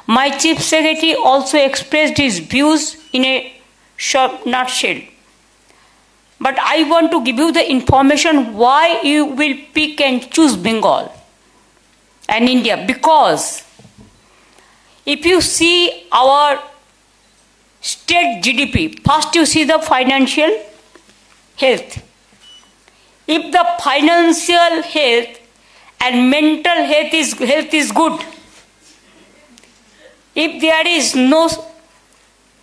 My Chief Secretary also expressed his views in a short nutshell. But I want to give you the information why you will pick and choose Bengal and India. Because if you see our state GDP, first you see the financial health. If the financial health and mental health is good, if there is no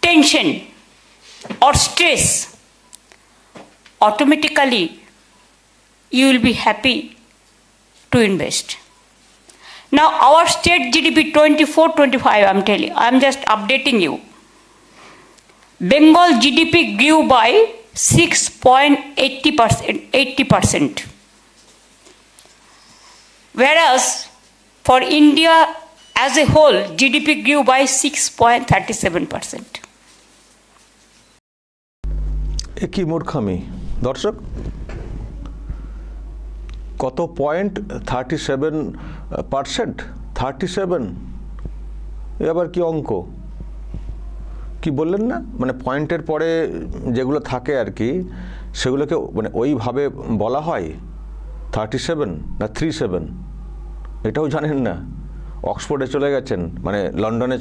tension or stress, automatically you will be happy to invest. Now our state GDP 24-25, I'm telling you, I'm just updating you. Bengal GDP grew by 6.80%, whereas for India as a whole, GDP grew by 6.37%. একই মূর্খামি দর্শক, কত point 37%, 37 এবার কি অঙ্ক কি বললেন না, মানে পয়েন্টের পরে যেগুলো থাকে আর কি সেগুলোকে মানে ওইভাবে বলা হয় 37 না 37, এটাও জানেন না। অক্সফোর্ডে চলে গেছেন, মানে লন্ডনে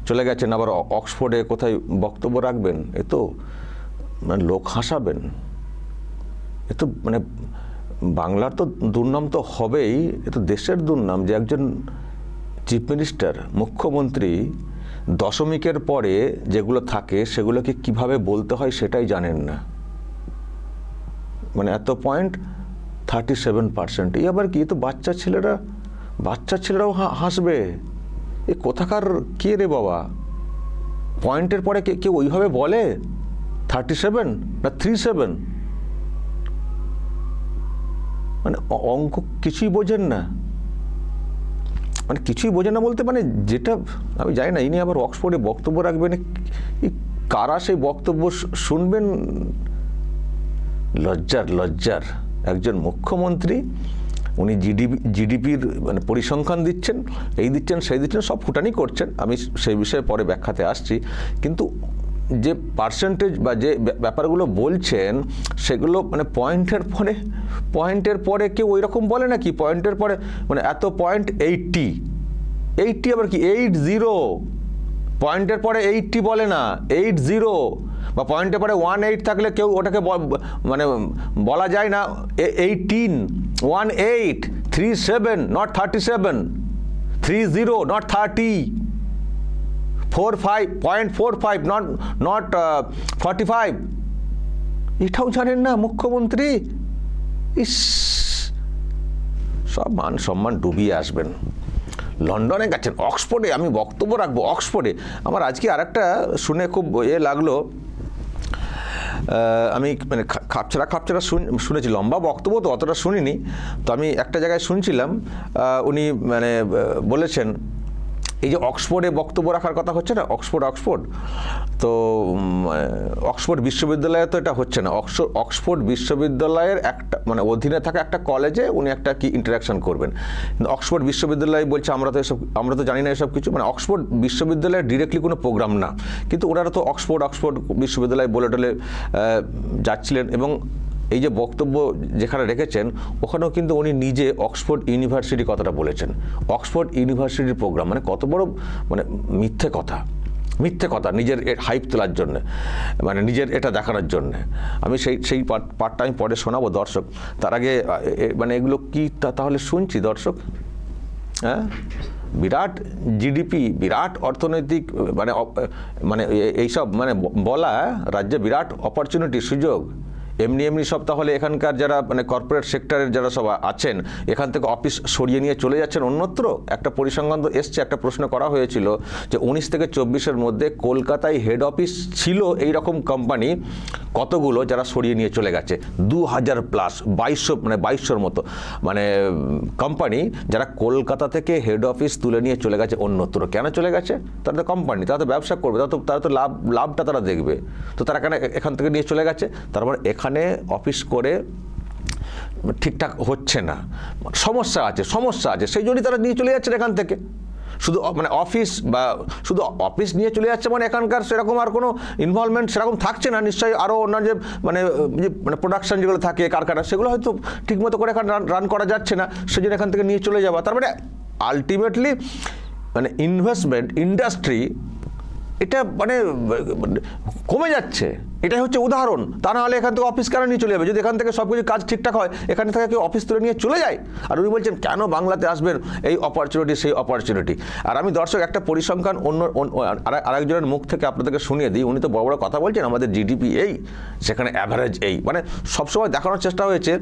চলে গেছেন, আবার অক্সফোর্ডে কোথায় বক্তব্য রাখবেন, এ তো মানে লোক হাসাবেন। এ তো মানে বাংলার তো দুর্নাম তো হবেই, এ তো দেশের দুর্নাম যে একজন চিফ মিনিস্টার, মুখ্যমন্ত্রী দশমিকের পরে যেগুলো থাকে সেগুলোকে কিভাবে বলতে হয় সেটাই জানেন না। মানে এত পয়েন্ট 37%, এই আবার কি, তো বাচ্চা ছেলেরাও হাসবে। এ কোথাকার কে রে বাবা, পয়েন্টের পরে কেউ ওইভাবে বলে 37 না 37, মানে অঙ্ক কিছুই বোঝেন না, মানে কিছুই বোঝেন না বলতে মানে যেটা আমি জানি না, ইনি আবার অক্সফোর্ডে বক্তব্য রাখবেন, কারা সেই বক্তব্য শুনবেন। লজ্জার একজন মুখ্যমন্ত্রী, উনি জিডিপির মানে পরিসংখ্যান দিচ্ছেন, এই দিচ্ছেন সেই দিচ্ছেন, সব ফুটানি করছেন, আমি সেই বিষয়ে পরে ব্যাখ্যাতে আসছি। কিন্তু যে পার্সেন্টেজ বা যে ব্যাপারগুলো বলছেন সেগুলো মানে পয়েন্টের পরে কেউ ওই রকম বলে নাকি, পয়েন্টের পরে মানে এত পয়েন্ট 80 আবার কি 80, পয়েন্টের পরে 80 বলে না, 80 বা পয়েন্টের পরে 18 থাকলে কেউ ওটাকে মানে বলা যায় না 18, 18, 37 নট 37, 30 নট 30, 45.45 not 45, এটাও জানেন না মুখ্যমন্ত্রী। ইস, সব মান সম্মান ডুবিয়ে আসবেন। লন্ডনে গেছেন, অক্সফোর্ডে আমি বক্তব্য রাখবো, অক্সফোর্ডে। আমার আজকে আরেকটা শুনে খুব লাগলো, আমি মানে খাপছাড়া শুনেছি, লম্বা বক্তব্য তো অতটা শুনিনি, তো আমি একটা জায়গায় শুনছিলাম, উনি মানে বলেছেন এই যে অক্সফোর্ডে বক্তব্য রাখার কথা হচ্ছে না, অক্সফোর্ড তো অক্সফোর্ড বিশ্ববিদ্যালয়ে তো এটা হচ্ছে না, অক্সফোর্ড বিশ্ববিদ্যালয়ের একটা মানে অধীনে থাকা একটা কলেজে উনি একটা কি ইন্টারাকশন করবেন। অক্সফোর্ড বিশ্ববিদ্যালয় বলছে আমরা তো জানি না এসব কিছু, মানে অক্সফোর্ড বিশ্ববিদ্যালয়ের ডিরেক্টলি কোনো প্রোগ্রাম না, কিন্তু ওনারা তো অক্সফোর্ড বিশ্ববিদ্যালয় বলে টলে যাচ্ছিলেন, এবং এই যে বক্তব্য যেখানে রেখেছেন ওখানেও কিন্তু উনি নিজে অক্সফোর্ড ইউনিভার্সিটি কথাটা বলেছেন, অক্সফোর্ড ইউনিভার্সিটির প্রোগ্রাম, মানে কত বড় মানে মিথ্যে কথা নিজের হাইপ তোলার জন্য, মানে নিজের এটা দেখানোর জন্য। আমি সেই পার্টটা আমি পরে শোনাবো দর্শক। তার আগে মানে এগুলো কি তাহলে শুনছি দর্শক, হ্যাঁ, বিরাট জিডিপি, বিরাট অর্থনৈতিক মানে এইসব মানে বলা, রাজ্যে বিরাট অপরচুনিটি, সুযোগ, এমনি সব। তাহলে এখানকার যারা মানে কর্পোরেট সেক্টরের যারা সব আছেন এখান থেকে অফিস সরিয়ে নিয়ে চলে যাচ্ছেন অন্যত্র। একটা পরিসংখ্যান তো এসছে, একটা প্রশ্ন করা হয়েছিল যে 19 থেকে 24-এর মধ্যে কলকাতায় হেড অফিস ছিল এই রকম কোম্পানি কতগুলো যারা সরিয়ে নিয়ে চলে গেছে, 2000 প্লাস, 2200 মতো মানে কোম্পানি যারা কলকাতা থেকে হেড অফিস তুলে নিয়ে চলে গেছে অন্যত্র। কেন চলে গেছে? তারা তো কোম্পানি, তারা তো ব্যবসা করবে, তারা তো লাভটা তারা দেখবে, তো তারা এখান থেকে নিয়ে চলে গেছে। তারপর এখানে অফিস করে ঠিকঠাক হচ্ছে না, সমস্যা আছে, সেই জন্যই তারা নিয়ে চলে যাচ্ছেন এখান থেকে। শুধু মানে অফিস বা শুধু অফিস নিয়ে চলে যাচ্ছে, মানে এখানকার সেরকম আর কোনো ইনভলভমেন্ট সেরকম থাকছে না। নিশ্চয়ই আরও অন্যান্য যে মানে প্রোডাকশন যেগুলো থাকে কারখানা, সেগুলো হয়তো ঠিকমতো করে এখানে রান করা যাচ্ছে না, সেজন্য এখান থেকে নিয়ে চলে যাওয়া। তার মানে আলটিমেটলি মানে ইনভেস্টমেন্ট ইন্ডাস্ট্রি এটা মানে কমে যাচ্ছে, এটাই হচ্ছে উদাহরণ। তা নাহলে এখান থেকে অফিস কেন নিয়ে চলে যাবে? যদি এখান থেকে সব কিছু কাজ ঠিকঠাক হয়, এখান থেকে কেউ অফিস তুলে নিয়ে চলে যায়। আর উনি বলছেন কেন বাংলাতে আসবেন, এই অপরচুনিটি সেই অপরচুনিটি। আর আমি দর্শক একটা পরিসংখ্যান আরেকজনের মুখ থেকে আপনাদেরকে শুনিয়ে দিই। উনি তো বড় বড় কথা বলছেন, আমাদের জিডিপি এই, সেখানে অ্যাভারেজ এই, মানে সবসময় দেখানোর চেষ্টা হয়েছে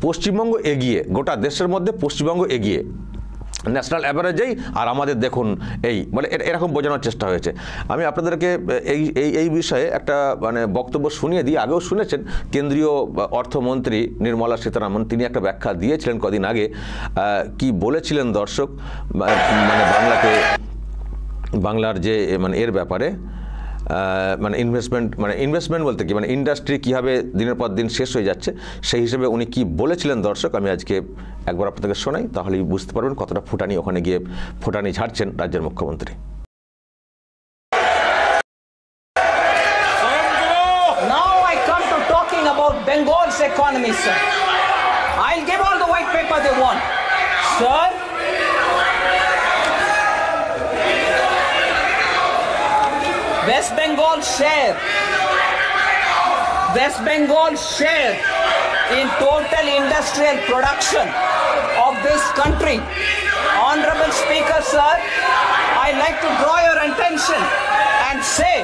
পশ্চিমবঙ্গ এগিয়ে, গোটা দেশের মধ্যে পশ্চিমবঙ্গ এগিয়ে, ন্যাশনাল অ্যাভারেজেই, আর আমাদের দেখুন এই, মানে এরকম বোঝানোর চেষ্টা হয়েছে। আমি আপনাদেরকে এই বিষয়ে একটা মানে বক্তব্য শুনিয়ে দিই। আগেও শুনেছেন কেন্দ্রীয় অর্থমন্ত্রী নির্মলা সীতারামন, তিনি একটা ব্যাখ্যা দিয়েছিলেন কদিন আগে। কি বলেছিলেন দর্শক, মানে বাংলার যে মানে এর ব্যাপারে, মানে ইনভেস্টমেন্ট বলতে কি, মানে ইন্ডাস্ট্রি কীভাবে দিনের পর দিন শেষ হয়ে যাচ্ছে, সেই হিসেবে উনি কি বলেছিলেন দর্শক, আমি আজকে একবার আপনাদেরকে শোনাই, তাহলেই বুঝতে পারবেন কতটা ফুটানি ওখানে গিয়ে ফুটানি ঝাড়ছেন রাজ্যের মুখ্যমন্ত্রী। Now I come to talking about Bengal's economy, sir. I'll give all the white paper they want. Sir, West Bengal's share in total industrial production of this country. Honorable Speaker, sir, I'd like to draw your attention and say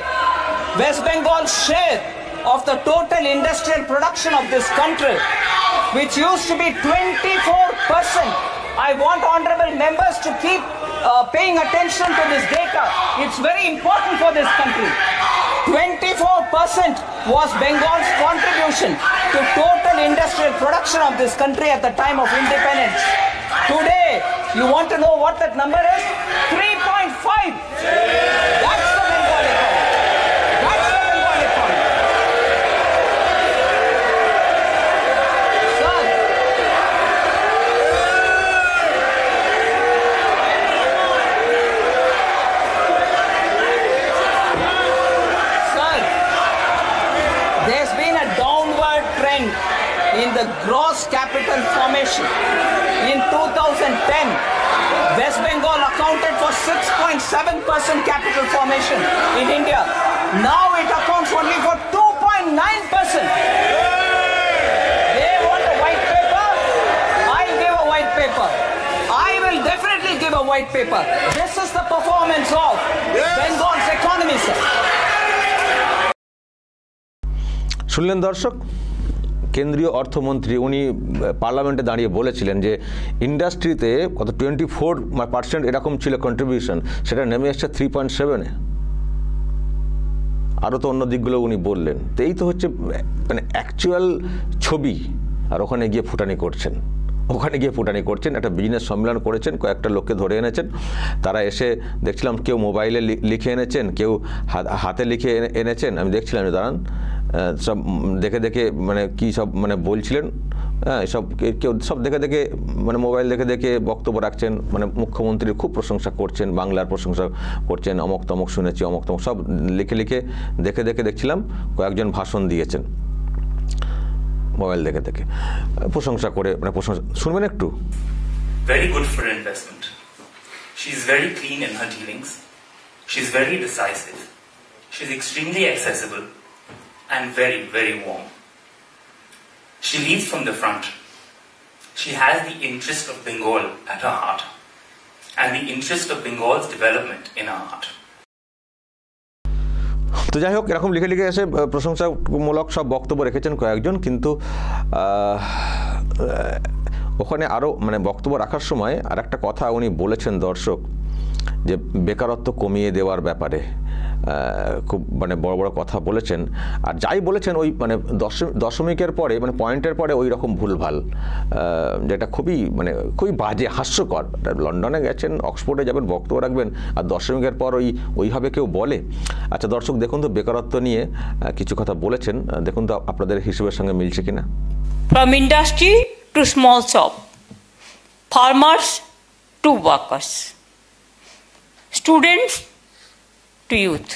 West Bengal's share of the total industrial production of this country, which used to be 24%. I want honorable members to keep paying attention to this data. It's very important for this country. 24% was Bengal's contribution to total industrial production of this country at the time of independence. Today, you want to know what that number is? 3.5. That's the Bengal economy. That's the Bengal economy. Sir, there's been a downward trend in the gross capital formation. In 2010, West Bengal accounted for 6.7% capital formation in India. Now it accounts only for 2.9%. They want a white paper, I'll give a white paper. I will definitely give a white paper. This is the performance of Bengal's economy, sir. শুনলেন দর্শক, কেন্দ্রীয় অর্থমন্ত্রী উনি পার্লামেন্টে দাঁড়িয়ে বলেছিলেন যে ইন্ডাস্ট্রিতে কত 24% এরকম ছিল কন্ট্রিবিউশন, সেটা নেমে এসছে 3.7-এ। আরও তো অন্য দিকগুলো উনি বললেন। তো এই তো হচ্ছে মানে অ্যাকচুয়াল ছবি। আর ওখানে গিয়ে ফুটানি করছেন, একটা বিজনেস সম্মেলন করেছেন, কয়েকটা লোককে ধরে এনেছেন। তারা এসে দেখছিলাম কেউ মোবাইলে লিখে এনেছেন, কেউ হাতে লিখে এনেছেন। আমি দেখছিলাম, দাঁড়ান, সব দেখে মানে কী সব মানে বলছিলেন, হ্যাঁ, কেউ সব দেখে মানে মোবাইল দেখে বক্তব্য রাখছেন, মানে মুখ্যমন্ত্রীর খুব প্রশংসা করছেন, বাংলার প্রশংসা করছেন, অমক তমক শুনেছি, অমক তমক সব দেখে দেখছিলাম কয়েকজন ভাষণ দিয়েছেন মোবাইল দেখে প্রশংসা করে, মানে প্রশংসা শুনবেন একটু। Very good for investment. She's very clean in her dealings. She's very decisive. She's extremely accessible and very, very warm. She leads from the front. She has the interest of Bengal at her heart and the interest of Bengal's development in her heart. তো যাই হোক, এরকম লিখে এসে প্রশংসামূলক সব বক্তব্য রেখেছেন কয়েকজন, কিন্তু ওখানে আরও মানে বক্তব্য রাখার সময় আর একটা কথা উনি বলেছেন দর্শক, যে বেকারত্ব কমিয়ে দেওয়ার ব্যাপারে খুব মানে বড় কথা বলেছেন। আর যাই বলেছেন ওই মানে দশমিকের পরে, মানে পয়েন্টের পরে ওই রকম ভুলভাল, যেটা খুবই বাজে, হাস্যকর। লন্ডনে গেছেন, অক্সফোর্ডে যাবেন, বক্তব্য রাখবেন, আর দশমিকের পর ওইভাবে কেউ বলে। আচ্ছা দর্শক, দেখুন তো বেকারত্ব নিয়ে কিছু কথা বলেছেন, দেখুন তো আপনাদের হিসেবের সঙ্গে মিলছে কিনা। From industry to small shop, farmers to workers, Students to youth.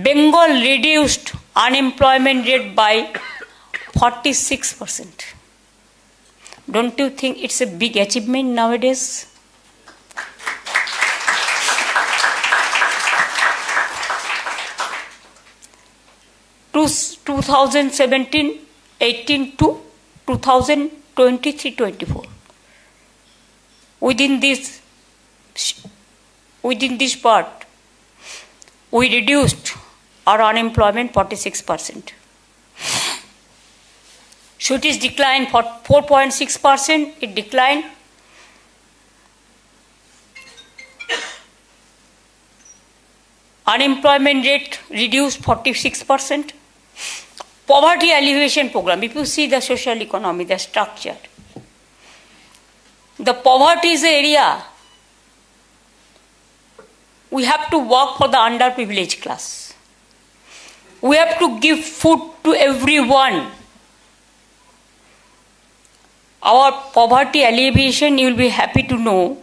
Bengal reduced unemployment rate by 46%. Don't you think it's a big achievement nowadays? To 2017-18 to 2023-24. Within this part, we reduced our unemployment 46%. So it is declined for 4.6%, it declined. Unemployment rate reduced 46%. Poverty alleviation program, if you see the social economy, the structure, the poverty is the area we have to work for the underprivileged class. We have to give food to everyone. Our poverty alleviation, you will be happy to know,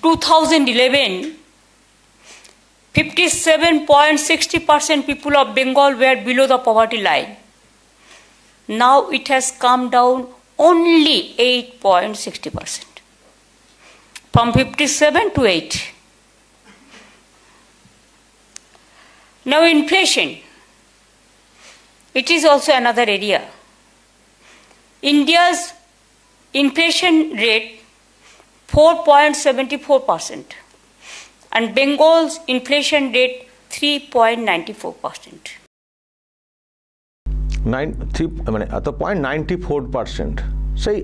2011, 57.60% people of Bengal were below the poverty line. Now it has come down only 8.60%. From 57 to 8. Now inflation. It is also another area. India's inflation rate 4.74% and Bengal's inflation rate 3.94%. 0.94%. সেই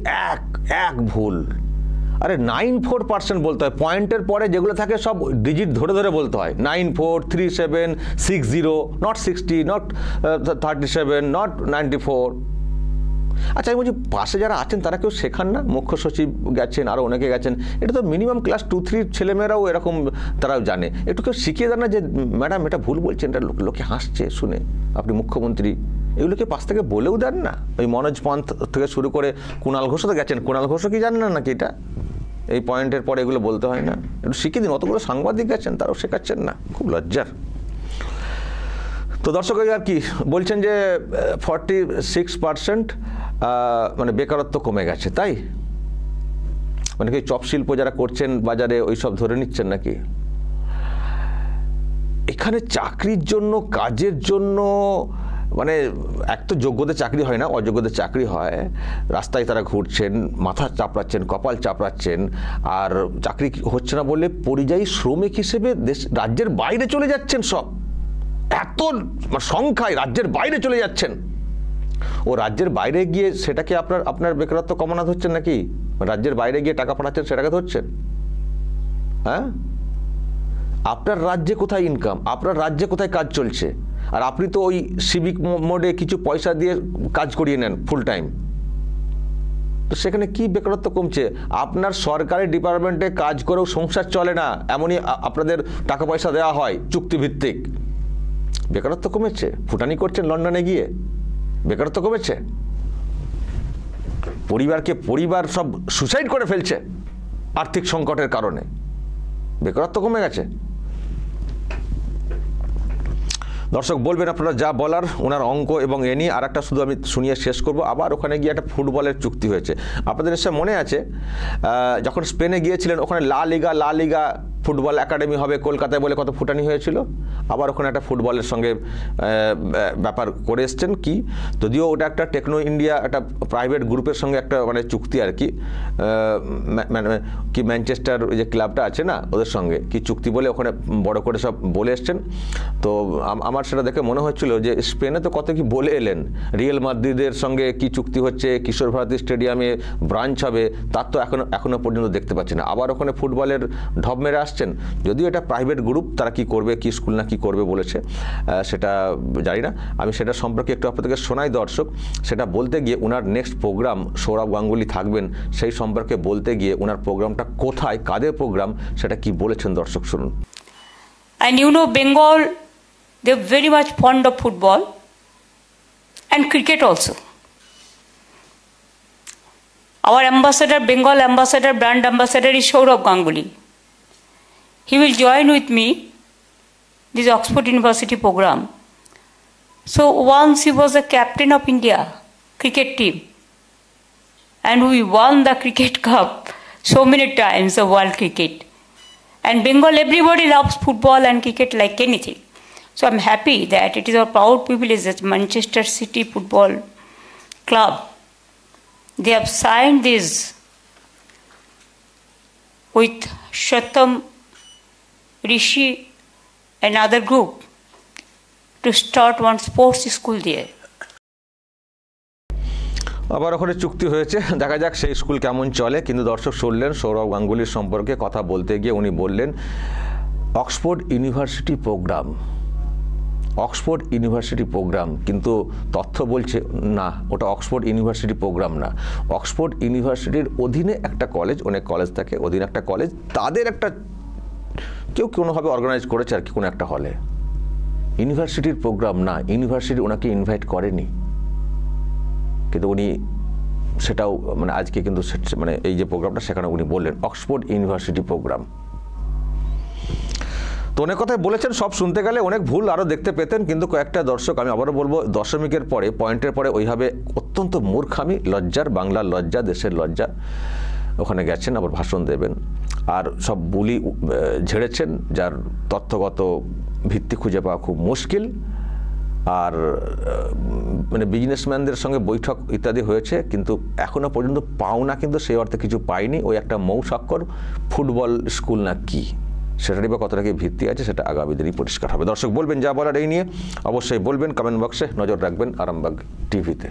এক ভুল। আরে 94% বলতে হয়, পয়েন্টের পরে যেগুলো থাকে সব ডিজিট ধরে ধরে বলতে হয়। 943760, নট 60, নট 37, নট 94। আচ্ছা আমি বলছি পাশে যারা আছেন তারা কেউ শেখান না? মুখ্য সচিব গেছেন, আরও অনেকে গেছেন, এটা তো মিনিমাম ক্লাস 2-3 ছেলেমেয়েরাও এরকম তারাও জানে। একটু কেউ শিখিয়ে দেন না যে ম্যাডাম এটা ভুল বলছেন, এটা লোকে হাসছে শুনে, আপনি মুখ্যমন্ত্রী, এগুলোকে পাশ থেকে বলেও দেন না? ওই মনোজ পন্থ থেকে শুরু করে কুণাল ঘোষও তো গেছেন, কুণাল ঘোষও কি জানেন না নাকি এটা এই পয়েন্টের পরে এগুলো বলতে হয় না? একটু শিখিয়ে দিন। অতগুলো সাংবাদিক গেছেন তারাও শেখাচ্ছেন না, খুব লজ্জার। তো দর্শক আর কি বলছেন যে 46% মানে বেকারত্ব কমে গেছে, তাই মানে কি চপ শিল্প যারা করছেন বাজারে ওই সব ধরে নিচ্ছেন নাকি? এখানে চাকরির জন্য, কাজের জন্য, মানে এক তো যোগ্যদের চাকরি হয় না, অযোগ্যদের চাকরি হয়। রাস্তায় তারা ঘুরছেন, মাথা চাপড়াচ্ছেন, কপাল চাপড়াচ্ছেন, আর চাকরি হচ্ছে না বলে পরিযায়ী শ্রমিক হিসেবে রাজ্যের বাইরে চলে যাচ্ছেন। সব এত সংখ্যায় রাজ্যের বাইরে চলে যাচ্ছেন। ও রাজ্যের বাইরে গিয়ে সেটাকে আপনার বেকারত্ব কমানো হচ্ছেন নাকি? রাজ্যের বাইরে গিয়ে টাকা পাঠাচ্ছেন সেটাকে ধরছেন? হ্যাঁ, আপনার রাজ্যে কোথায় ইনকাম, আপনার রাজ্যে কোথায় কাজ চলছে, আর আপনি তো ওই সিভিক মোডে কিছু পয়সা দিয়ে কাজ করিয়ে নেন ফুল টাইম। তো সেখানে কি বেকারত্ব কমছে? আপনার সরকারি ডিপার্টমেন্টে কাজ করেও সংসার চলে না, এমনই আপনাদের টাকা পয়সা দেওয়া হয় চুক্তিভিত্তিক। বেকারত্ব কমেছে? ফুটানি করছেন লন্ডনে গিয়ে, বেকারত্ব কমেছে? পরিবার সব সুসাইড করে ফেলছে আর্থিক সংকটের কারণে, বেকারত্ব কমে গেছে? দর্শক বলবেন আপনারা যা বলার, ওনার অঙ্ক এবং এ নিয়ে। আর একটা শুধু আমি শুনিয়ে শেষ করব। আবার ওখানে গিয়ে একটা ফুটবলের চুক্তি হয়েছে। আপনাদের এসে মনে আছে যখন স্পেনে গিয়েছিলেন, ওখানে লা লিগা ফুটবল একাডেমি হবে কলকাতায় বলে কত ফুটানি হয়েছিল। আবার ওখানে একটা ফুটবলের সঙ্গে ব্যাপার করে এসছেন। কি, যদিও ওটা একটা টেকনো ইন্ডিয়া একটা প্রাইভেট গ্রুপের সঙ্গে একটা মানে চুক্তি আর কি, কি ম্যানচেস্টার ওই যে ক্লাবটা আছে না, ওদের সঙ্গে কি চুক্তি বলে ওখানে বড় করে সব বলে এসছেন। তো আমার সেটা দেখে মনে হচ্ছিল যে স্পেনে তো কত কি বলে এলেন, রিয়েল মাদ্রিদের সঙ্গে কি চুক্তি হচ্ছে, কিশোর ভারতী স্টেডিয়ামে ব্রাঞ্চ হবে, তার তো এখনো পর্যন্ত দেখতে পাচ্ছি না। আবার ওখানে ফুটবলের ঢপ মেরে আসছেন। যদিও এটা প্রাইভেট গ্রুপ, তারা কি করবে, কি স্কুল না কি করবে বলেছে সেটা জানি না। আমি সেটা সম্পর্কে একটু আপনাদেরকে শোনাই দর্শক। সেটা বলতে গিয়ে ওনার নেক্সট প্রোগ্রাম সৌরভ গাঙ্গুলি থাকবেন, সেই সম্পর্কে বলতে গিয়ে ওনার প্রোগ্রামটা কোথায়, কাদের প্রোগ্রাম, সেটা কি বলেছেন দর্শক শুনুন। And you know, Bengal, they're very much fond of football and cricket also. Our ambassador, Bengal ambassador, brand ambassador is Sourav Ganguly. He will join with me this Oxford University program. So once he was a captain of India cricket team, and we won the cricket cup so many times, the world cricket. And Bengal, everybody loves football and cricket like anything. So I'm happy that it is our proud privilege that Manchester City Football Club, they have signed this with Shatam, Rishi and other group to start one sports school there. আবার ওখানে চুক্তি হয়েছে, দেখা যাক সেই school কেমন চলে। কিন্তু দর্শক শুনলেন সৌরভ গাঙ্গুলির সম্পর্কে কথা বলতে গিয়ে উনি বললেন Oxford university program, Oxford university program, কিন্তু তথ্য বলছে না ওটা অক্সফোর্ড ইউনিভার্সিটি প্রোগ্রাম না, অক্সফোর্ড ইউনিভার্সিটির অধীনে একটা কলেজ, অনেক কলেজ থাকে, অধীনে একটা কলেজ, তাদের একটা কেউ কোনোভাবে অর্গানাইজ করেছে আর কি কোনো একটা হলে, ইউনিভার্সিটির প্রোগ্রাম না, ইউনিভার্সিটি ওনাকে ইনভাইট করেনি। কিন্তু উনি সেটাও মানে আজকে কিন্তু মানে এই যে প্রোগ্রামটা সেখানে উনি বললেন অক্সফোর্ড ইউনিভার্সিটি প্রোগ্রাম। তো অনেক কথাই বলেছেন, সব শুনতে গেলে অনেক ভুল আরও দেখতে পেতেন, কিন্তু কয়েকটা দর্শক আমি আবারও বলবো দশমিকের পরে পয়েন্টের পরে ওইভাবে অত্যন্ত মূর্খামি, লজ্জার, বাংলার লজ্জা, দেশের লজ্জা, ওখানে গেছেন আবার ভাষণ দেবেন আর সব বুলি ঝেড়েছেন যার তথ্যগত ভিত্তি খুঁজে পাওয়া খুব মুশকিল। আর মানে বিজনেসম্যানদের সঙ্গে বৈঠক ইত্যাদি হয়েছে, কিন্তু এখনও পর্যন্ত পাওনা কিন্তু সেই অর্থে কিছু পাইনি। ওই একটা মৌ স্বাক্ষর ফুটবল স্কুল না কি, সেটারই বা কতটা কি ভিত্তি আছে সেটা আগামী দিনই পরিষ্কার হবে। দর্শক বলবেন যা বলার এই নিয়ে, অবশ্যই বলবেন কমেন্ট বক্সে, নজর রাখবেন আরামবাগ টিভিতে।